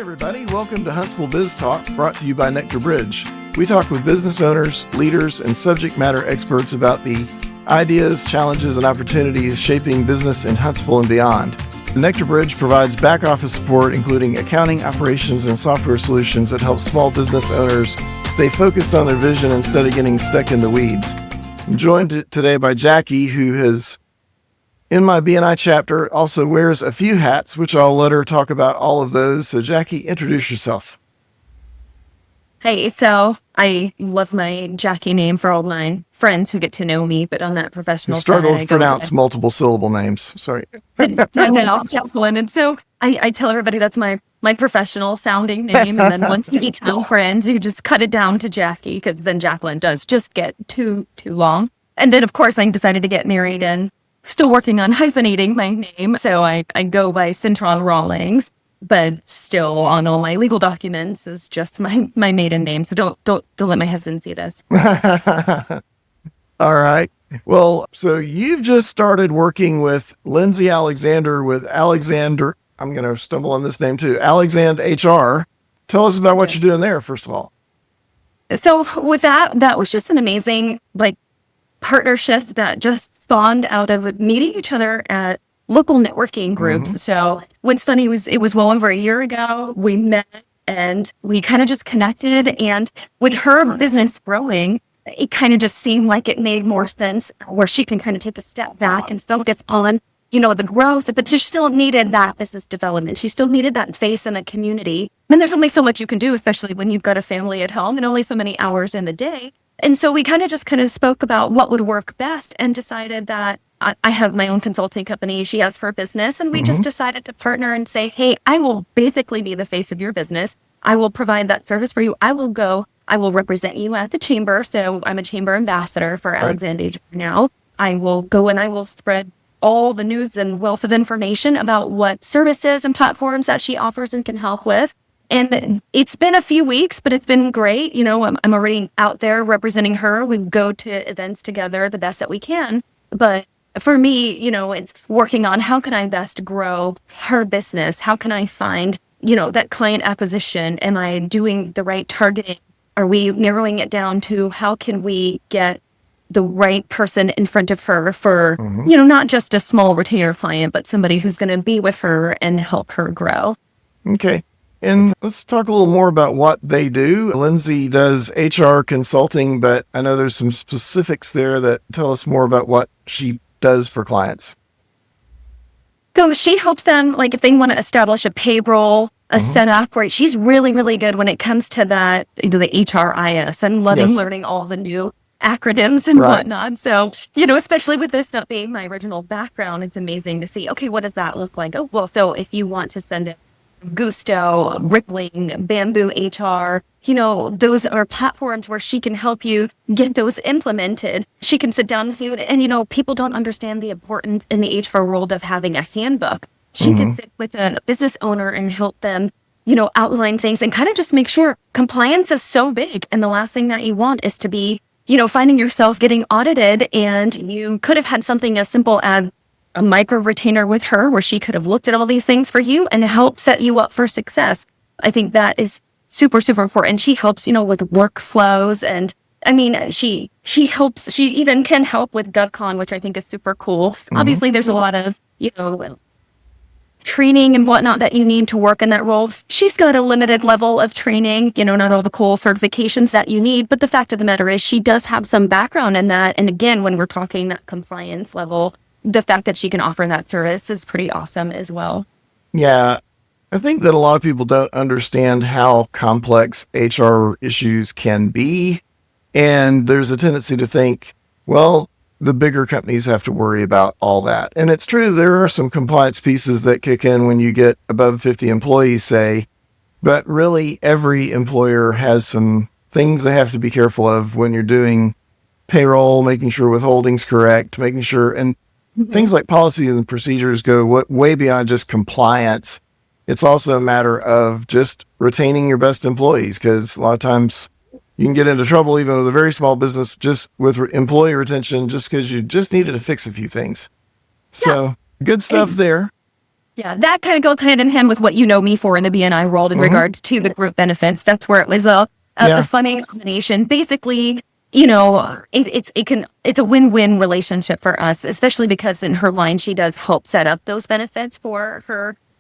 everybody. Welcome to Huntsville Biz Talk, brought to you by Nectar Bridge. We talk with business owners, leaders, and subject matter experts about the ideas, challenges, and opportunities shaping business in Huntsville and beyond. The Nectar Bridge provides back office support, including accounting, operations, and software solutions that help small business owners stay focused on their vision instead of getting stuck in the weeds. I'm joined today by Jackie, who has, in my BNI chapter, also wears a few hats, which I'll let her talk about all of those. So Jackie, introduce yourself. Hey, so I love my Jackie name for all my friends who get to know me, but on that professional struggle side, to pronounce multiple syllable names. Sorry. No, Jacqueline. And so I tell everybody that's my professional sounding name. And then once you become friends, you just cut it down to Jackie, because then Jacqueline does just get too long. And then, of course, I decided to get married and still working on hyphenating my name. So I go by Cintron Rawlings, but still on all my legal documents is just my maiden name. So don't let my husband see this. All right. Well, so you've just started working with Lindsay Alexander with Alexander. I'm going to stumble on this name too. Alexander HR. Tell us about what you're doing there, first of all. So with that was just an amazing partnership that just spawned out of meeting each other at local networking groups. Mm-hmm. So what's funny was it was well over a year ago we met and we kind of just connected, and with her business growing, it kind of just seemed like it made more sense where she can kind of take a step back and focus on, the growth, but she still needed that business development. She still needed that face in the community. And there's only so much you can do, especially when you've got a family at home and only so many hours in the day. And so we kind of spoke about what would work best and decided that I have my own consulting company. She has her business. And we just decided to partner and say, hey, I will basically be the face of your business. I will provide that service for you. I will represent you at the chamber. So I'm a chamber ambassador for Alexander now. I will go and I will spread all the news and wealth of information about what services and platforms that she offers and can help with. And it's been a few weeks, but it's been great. I'm already out there representing her. We go to events together the best that we can. But for me, it's working on how can I best grow her business? How can I find, that client acquisition? Am I doing the right targeting? Are we narrowing it down to how can we get the right person in front of her for, not just a small retainer client, but somebody who's going to be with her and help her grow. Okay. And let's talk a little more about what they do. Lindsay does HR consulting, but I know there's some specifics there that tell us more about what she does for clients. So she helps them, if they want to establish a payroll, a setup, right? She's really, really good when it comes to that, the HRIS. I'm loving learning all the new acronyms and whatnot. So, especially with this not being my original background, it's amazing to see, okay, what does that look like? Oh, well, so if you want to send it Gusto, Rippling, Bamboo HR, those are platforms where she can help you get those implemented. She can sit down with you and, people don't understand the importance in the HR world of having a handbook. She can sit with a business owner and help them, outline things and kind of just make sure compliance is so big. And the last thing that you want is to be, finding yourself getting audited, and you could have had something as simple as a micro retainer with her where she could have looked at all these things for you and helped set you up for success. I think that is super, super important. She helps, with workflows, and she helps, she even can help with GovCon, which I think is super cool. Obviously there's a lot of, training and whatnot that you need to work in that role. She's got a limited level of training, not all the cool certifications that you need, but the fact of the matter is she does have some background in that. And again, when we're talking that compliance level, the fact that she can offer that service is pretty awesome as well. Yeah. I think that a lot of people don't understand how complex HR issues can be. And there's a tendency to think, well, the bigger companies have to worry about all that. And it's true, there are some compliance pieces that kick in when you get above 50 employees, say, but really every employer has some things they have to be careful of when you're doing payroll, making sure withholding's correct, making sure, and things like policy and procedures go way beyond just compliance. It's also a matter of just retaining your best employees, because a lot of times you can get into trouble even with a very small business just with employee retention, just because you just needed to fix a few things. So good stuff there. Yeah, that kind of goes hand in hand with what you know me for in the BNI world in regards to the group benefits. That's where it was a funny combination. Basically, it's a win-win relationship for us, especially because in her line she does help set up those benefits for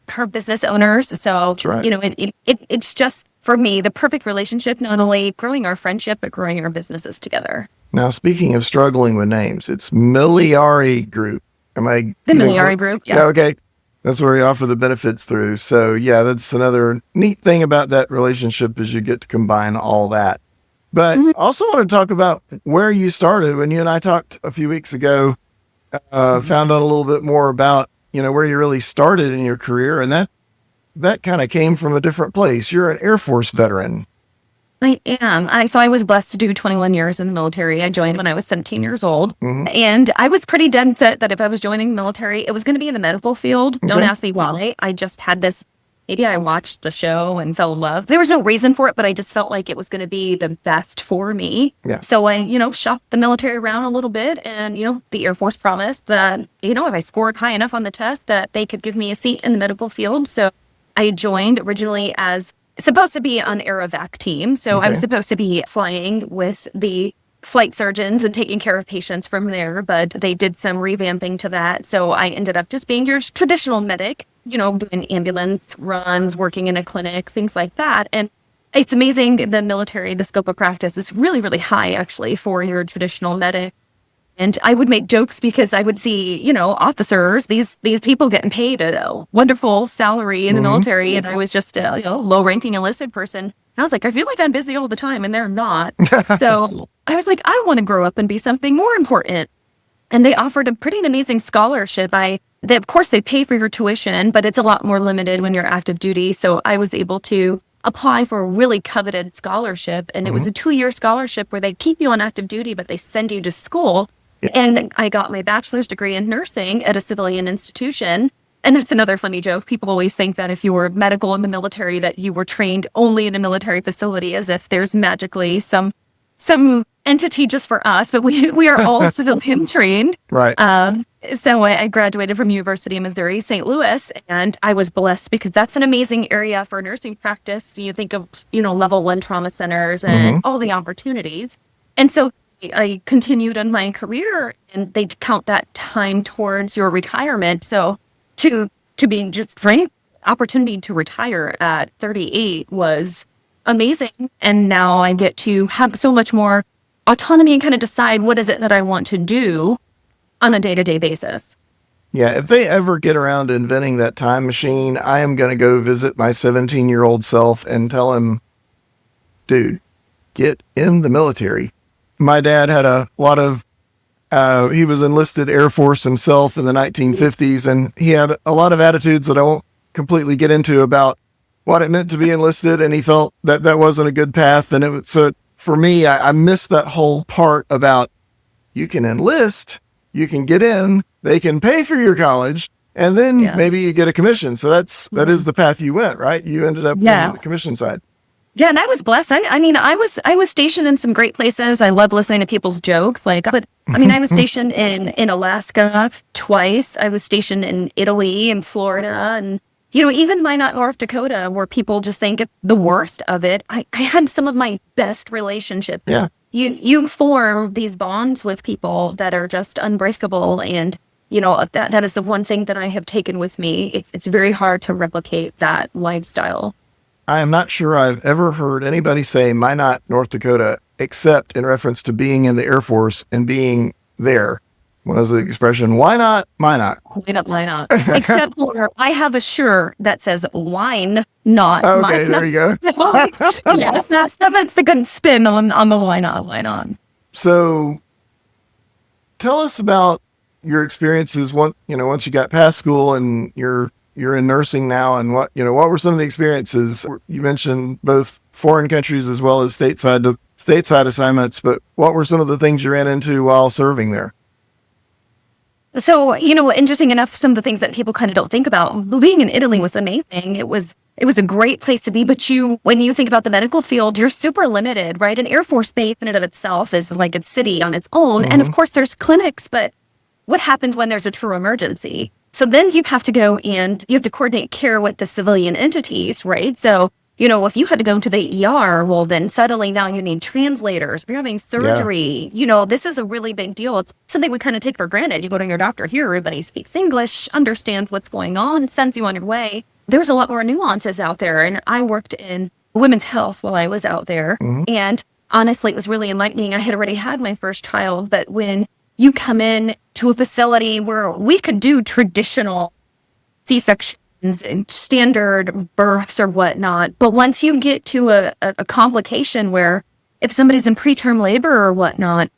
her business owners. So That's right. It's just for me the perfect relationship, not only growing our friendship but growing our businesses together. Now, speaking of struggling with names, it's Miliari Group. Am I The Miliari Group? Yeah. Okay. That's where we offer the benefits through. So yeah, that's another neat thing about that relationship is you get to combine all that. But also want to talk about where you started. When you and I talked a few weeks ago, found out a little bit more about, where you really started in your career. And that kind of came from a different place. You're an Air Force veteran. I am. So I was blessed to do 21 years in the military. I joined when I was 17 years old. And I was pretty dead set that if I was joining the military, it was going to be in the medical field. Don't ask me why. I just had this, maybe I watched the show and fell in love. There was no reason for it, but I just felt like it was going to be the best for me. Yeah. So I, shopped the military around a little bit. And, the Air Force promised that, if I scored high enough on the test, that they could give me a seat in the medical field. So I joined originally as supposed to be on Aerovac team. So I was supposed to be flying with the flight surgeons and taking care of patients from there, but they did some revamping to that. So I ended up just being your traditional medic, doing ambulance runs, working in a clinic, things like that. And it's amazing, the military, the scope of practice is really, really high actually for your traditional medic. And I would make jokes because I would see, officers, these people getting paid a wonderful salary in the military. And I was just a low-ranking enlisted person. And I was like, I feel like I'm busy all the time, and they're not. So I was like, I want to grow up and be something more important. And they offered a pretty amazing scholarship. Of course, they pay for your tuition, but it's a lot more limited when you're active duty. So I was able to apply for a really coveted scholarship. And it was a 2-year scholarship where they keep you on active duty, but they send you to school. And I got my bachelor's degree in nursing at a civilian institution. And that's another funny joke. People always think that if you were medical in the military, that you were trained only in a military facility, as if there's magically some entity just for us. But we are all civilian trained. Right. So I graduated from University of Missouri, St. Louis, and I was blessed because that's an amazing area for nursing practice. You think of, level 1 trauma centers and all the opportunities. And so I continued on my career, and they count that time towards your retirement. So to be just frank, opportunity to retire at 38 was amazing. And now I get to have so much more autonomy and kind of decide what is it that I want to do on a day-to-day basis. Yeah, if they ever get around to inventing that time machine, I am going to go visit my 17-year-old self and tell him, dude, get in the military. My dad had a lot of, he was enlisted Air Force himself in the 1950s, and he had a lot of attitudes that I won't completely get into about what it meant to be enlisted, and he felt that that wasn't a good path. And it was, so for me, I missed that whole part about you can enlist, you can get in, they can pay for your college, and then maybe you get a commission. So that is the path you went, right? You ended up on the commission side. Yeah, and I was blessed. I was stationed in some great places. I love listening to people's jokes. I was stationed in Alaska twice. I was stationed in Italy and Florida, and even Minot, North Dakota, where people just think the worst of it. I had some of my best relationships. Yeah, you form these bonds with people that are just unbreakable, and that is the one thing that I have taken with me. It's very hard to replicate that lifestyle. I am not sure I've ever heard anybody say Minot, North Dakota, except in reference to being in the Air Force and being there. What is the expression? Why not Minot? Why not? Except for I have a shirt that says wine, not okay, there you go. Yes, that's the good spin on the why not. So tell us about your experiences once you got past school and you're in nursing now, and what were some of the experiences? You mentioned both foreign countries as well as stateside assignments, but what were some of the things you ran into while serving there? So, interesting enough, some of the things that people kind of don't think about, being in Italy was amazing. It was a great place to be, but when you think about the medical field, you're super limited, right? An Air Force base in and of itself is like a city on its own. And of course there's clinics, but what happens when there's a true emergency? So then you have to go and you have to coordinate care with the civilian entities, right? So, if you had to go to the ER, well, then suddenly now you need translators. If you're having surgery, this is a really big deal. It's something we kind of take for granted. You go to your doctor here, everybody speaks English, understands what's going on, sends you on your way. There's a lot more nuances out there. And I worked in women's health while I was out there. And honestly, it was really enlightening. I had already had my first child, but when you come in to a facility where we could do traditional C-sections and standard births or whatnot, but once you get to a complication where if somebody's in preterm labor or whatnot,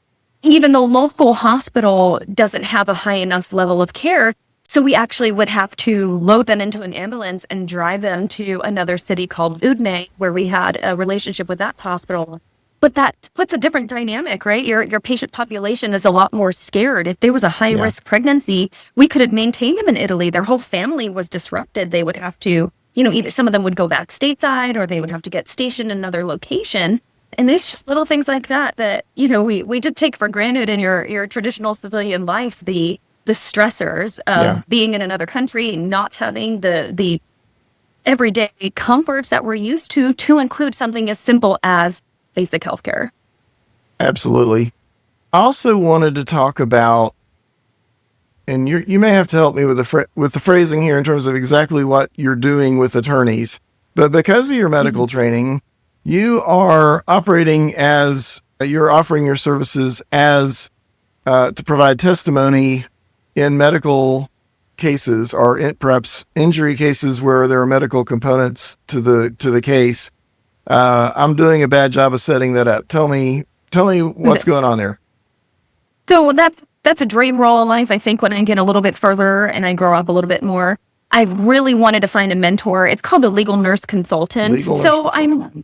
even the local hospital doesn't have a high enough level of care, so we actually would have to load them into an ambulance and drive them to another city called Udine, where we had a relationship with that hospital. But that puts a different dynamic, right? Your patient population is a lot more scared. If there was a high-risk pregnancy, we couldn't maintain them in Italy. Their whole family was disrupted. They would have to, either some of them would go back stateside or they would have to get stationed in another location. And there's just little things like that, we did take for granted in your traditional civilian life, the stressors of being in another country, not having the everyday comforts that we're used to include something as simple as basic healthcare. Absolutely. I also wanted to talk about, and you may have to help me with the phrasing here in terms of exactly what you're doing with attorneys, but because of your medical training, you are operating as you're offering your services as to provide testimony in medical cases or perhaps injury cases where there are medical components to the case. I'm doing a bad job of setting that up. Tell me what's going on there. So that's a dream role in life. I think when I get a little bit further and I grow up a little bit more, I really wanted to find a mentor. It's called a legal nurse consultant.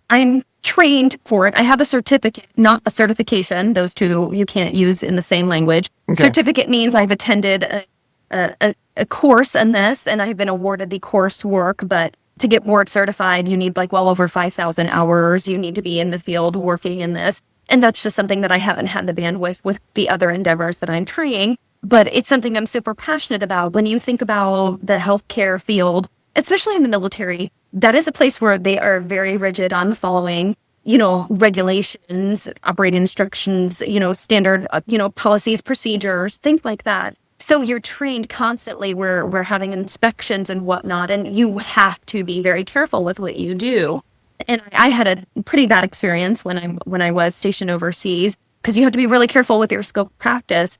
I'm trained for it. I have a certificate, not a certification. Those two you can't use in the same language. Okay. Certificate means I've attended a course in this and I've been awarded the coursework, but to get board certified, you need well over 5,000 hours. You need to be in the field working in this. And that's just something that I haven't had the bandwidth with the other endeavors that I'm trying. But it's something I'm super passionate about. When you think about the healthcare field, especially in the military, that is a place where they are very rigid on following, regulations, operating instructions, standard, policies, procedures, things like that. So you're trained constantly. We're having inspections and whatnot, and you have to be very careful with what you do. And I had a pretty bad experience when I was stationed overseas because you have to be really careful with your scope of practice.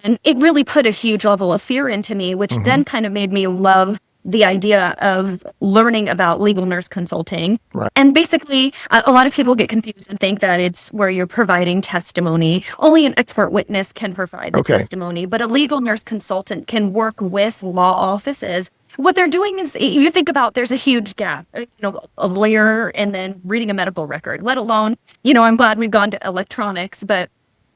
And it really put a huge level of fear into me, which then kind of made me love the idea of learning about legal nurse consulting. Right. And basically, a lot of people get confused and think that it's where you're providing testimony. Only an expert witness can provide the testimony, but a legal nurse consultant can work with law offices. What they're doing is, you think about, there's a huge gap, a lawyer and then reading a medical record, let alone, I'm glad we've gone to electronics, but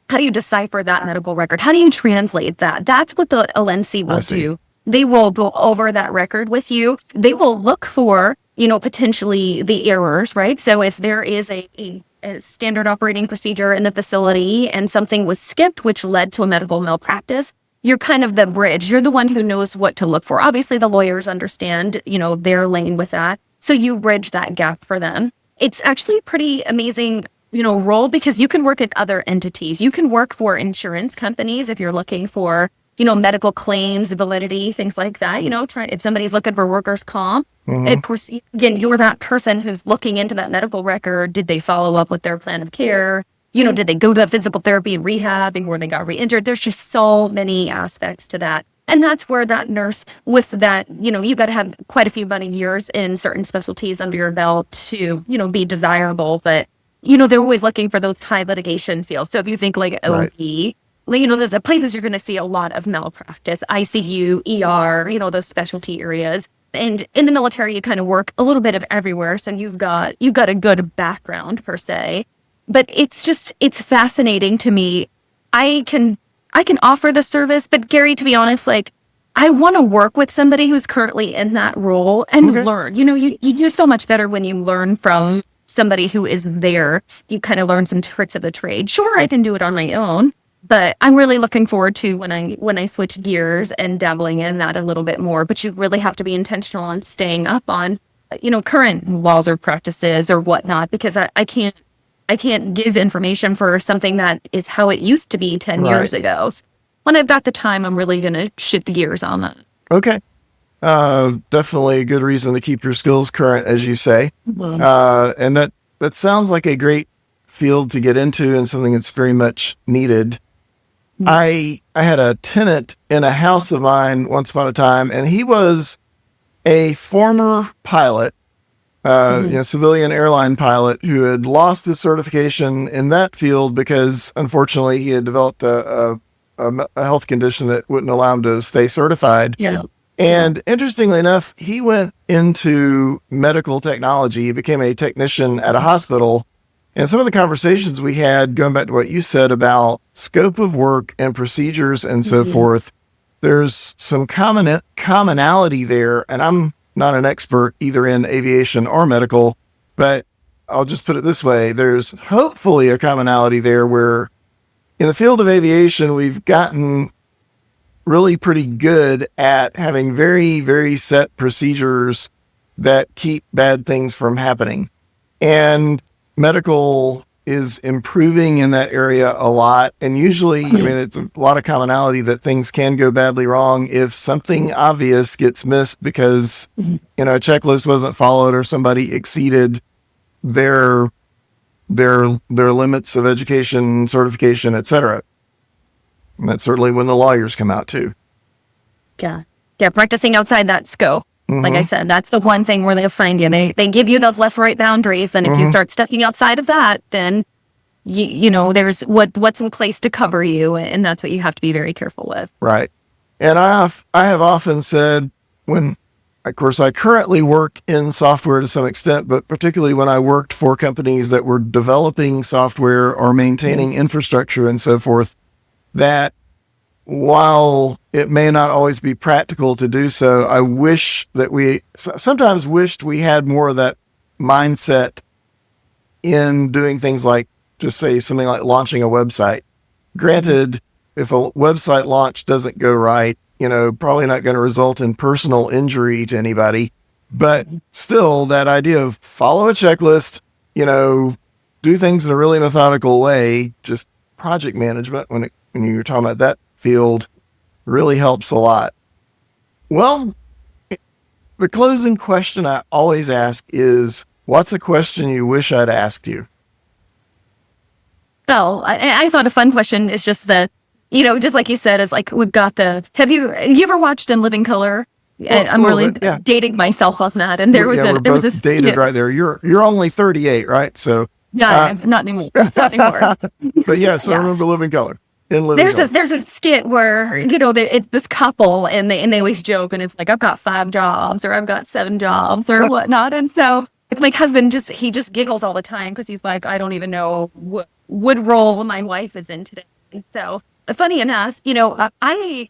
how do you decipher that medical record? How do you translate that? That's what the LNC will do. They will go over that record with you. They will look for, potentially the errors, right? So if there is a standard operating procedure in the facility and something was skipped, which led to a medical malpractice, you're kind of the bridge. You're the one who knows what to look for. Obviously, the lawyers understand, their lane with that. So you bridge that gap for them. It's actually a pretty amazing, role because you can work at other entities. You can work for insurance companies if you're looking for, medical claims, validity, things like that. If somebody's looking for workers' comp, of course, again, you're that person who's looking into that medical record. Did they follow up with their plan of care? Did they go to physical therapy and rehab before they got re-injured? There's just so many aspects to that. And that's where that nurse with that, you got to have quite a few years in certain specialties under your belt to, be desirable. But, they're always looking for those high litigation fields. So if you think like OB, there's the places you're going to see a lot of malpractice, ICU, ER, those specialty areas. And in the military, you kind of work a little bit of everywhere. So you've got a good background per se. But it's fascinating to me. I can offer the service, but Gary, to be honest, I want to work with somebody who's currently in that role and learn. You do so much better when you learn from somebody who is there. You kind of learn some tricks of the trade. Sure, I can do it on my own, But I'm really looking forward to when I switch gears and dabbling in that a little bit more. But you really have to be intentional on staying up on, current laws or practices or whatnot, because I can't give information for something that is how it used to be 10 years ago. So when I've got the time, I'm really going to shift gears on that. Okay. Definitely a good reason to keep your skills current, as you say. And that sounds like a great field to get into and something that's very much needed. I had a tenant in a house of mine once upon a time, and he was a former pilot, civilian airline pilot who had lost his certification in that field because, unfortunately, he had developed a health condition that wouldn't allow him to stay certified. Yeah. And interestingly enough, he went into medical technology. He became a technician at a hospital. And some of the conversations we had, going back to what you said about scope of work and procedures and so forth, there's some commonality there. And I'm not an expert either in aviation or medical, but I'll just put it this way. There's hopefully a commonality there where in the field of aviation, we've gotten really pretty good at having very, very set procedures that keep bad things from happening. And medical is improving in that area a lot. And usually, it's a lot of commonality that things can go badly wrong if something obvious gets missed because, a checklist wasn't followed or somebody exceeded their limits of education, certification, etc. And that's certainly when the lawyers come out too. Yeah. Practicing outside that scope. Like I said, that's the one thing where they'll find you. They give you the left-right boundaries, and if you start stepping outside of that, then there's what's in place to cover you, and that's what you have to be very careful with. Right. And I have often said when, of course, I currently work in software to some extent, but particularly when I worked for companies that were developing software or maintaining infrastructure and so forth, that while it may not always be practical to do so, I wish that we sometimes wished we had more of that mindset in doing things like, just say something like launching a website. Granted, if a website launch doesn't go right, probably not going to result in personal injury to anybody, but still that idea of follow a checklist, do things in a really methodical way, just project management when you're talking about that field really helps a lot. Well, the closing question I always ask is, what's a question you wish I'd asked you? Well, I thought a fun question is just just like you said, is like, we've got have you ever watched In Living Color? I'm really dating myself on that. And there was a dated skit right there. You're only 38, right? So not anymore. Not anymore. But yes, I remember Living Color. There's a skit where it's this couple and they always joke, and it's like, I've got 5 jobs or I've got 7 jobs or whatnot, and so my husband just giggles all the time because he's like, I don't even know what role my wife is in today. And so funny enough, I'm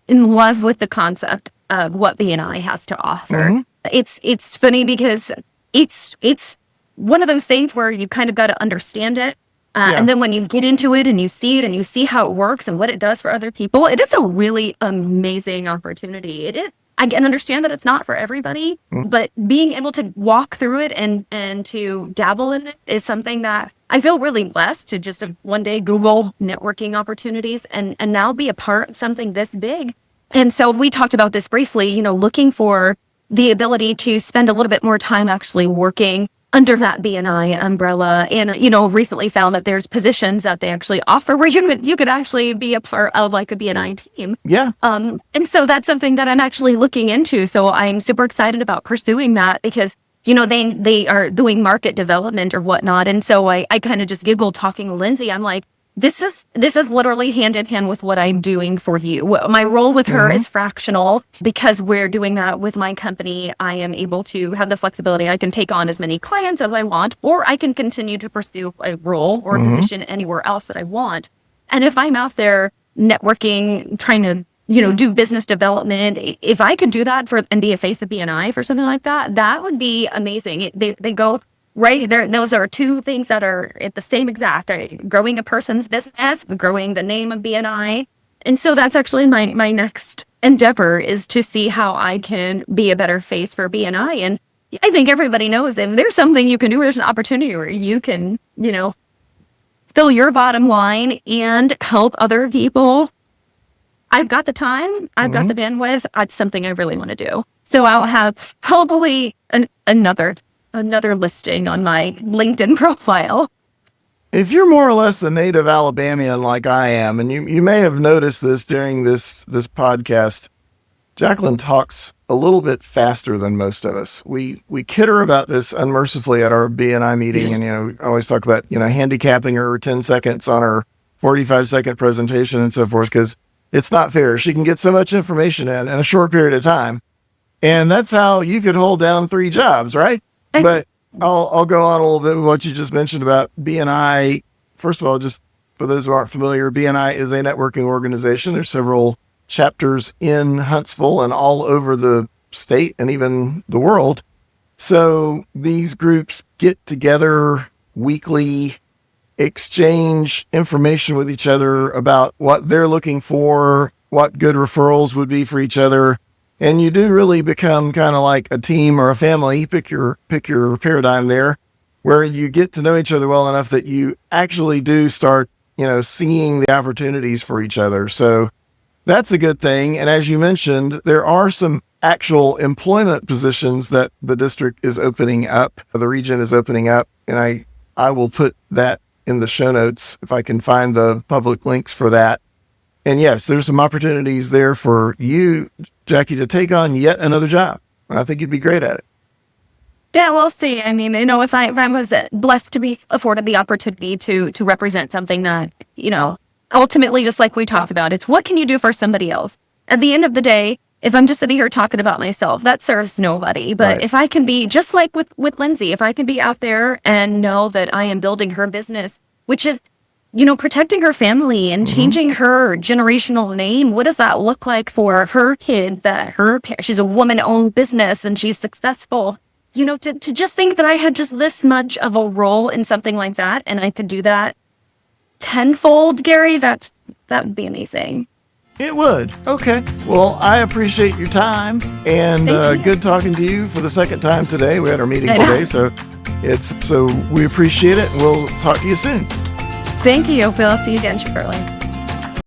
in love with the concept of what B&I has to offer. It's funny because it's one of those things where you kind of got to understand it. And then when you get into it and you see it and you see how it works and what it does for other people, it is a really amazing opportunity. It is. I can understand that it's not for everybody, but being able to walk through it and to dabble in it is something that I feel really blessed to just one day Google networking opportunities and now be a part of something this big. And so we talked about this briefly, looking for the ability to spend a little bit more time actually working under that B&I umbrella, and recently found that there's positions that they actually offer where you could actually be a part of like a B&I team. Yeah. And so that's something that I'm actually looking into. So I'm super excited about pursuing that because they are doing market development or whatnot, and so I kind of just giggle talking to Lindsay. I'm like, this is literally hand in hand with what I'm doing for you. My role with her is fractional because we're doing that with my company. I am able to have the flexibility. I can take on as many clients as I want, or I can continue to pursue a role or a position anywhere else that I want. And if I'm out there networking, trying to, do business development, if I could do that and be a face of B&I for something like that, that would be amazing. They go right? Those are two things that are at the same exact, growing a person's business, growing the name of BNI. And so that's actually my next endeavor, is to see how I can be a better face for BNI. And I think everybody knows if there's something you can do, there's an opportunity where you can, fill your bottom line and help other people. I've got the time. I've got the bandwidth. It's something I really want to do. So I'll have hopefully another listing on my LinkedIn profile. If you're more or less a native Alabamian like I am, and you may have noticed this during this podcast, Jacqueline talks a little bit faster than most of us. We kid her about this unmercifully at our BNI meeting, and we always talk about handicapping her 10 seconds on her 45-second presentation and so forth, because it's not fair. She can get so much information in a short period of time, and that's how you could hold down 3 jobs, right? But I'll go on a little bit with what you just mentioned about BNI. First of all, just for those who aren't familiar, BNI is a networking organization. There's several chapters in Huntsville and all over the state and even the world. So these groups get together weekly, exchange information with each other about what they're looking for, what good referrals would be for each other. And you do really become kind of like a team or a family, pick your paradigm there, where you get to know each other well enough that you actually do start, seeing the opportunities for each other. So that's a good thing. And as you mentioned, there are some actual employment positions that the district is opening up, the region is opening up. And I will put that in the show notes if I can find the public links for that. And yes, there's some opportunities there for you, Jackie, to take on yet another job. I think you'd be great at it. Yeah, we'll see. I mean, if I was blessed to be afforded the opportunity to represent something that, ultimately, just like we talked about, it's what can you do for somebody else? At the end of the day, if I'm just sitting here talking about myself, that serves nobody. But if I can be, just like with Lindsay, if I can be out there and know that I am building her business, which is, protecting her family and changing her generational name, what does that look like for her kid, that she's a woman-owned business and she's successful? To just think that I had just this much of a role in something like that, and I could do that tenfold, Gary, that would be amazing. It would. Okay. Well, I appreciate your time, and good talking to you for the second time today. We had our meeting today, so we appreciate it. We'll talk to you soon. Thank you. I'll see you again shortly.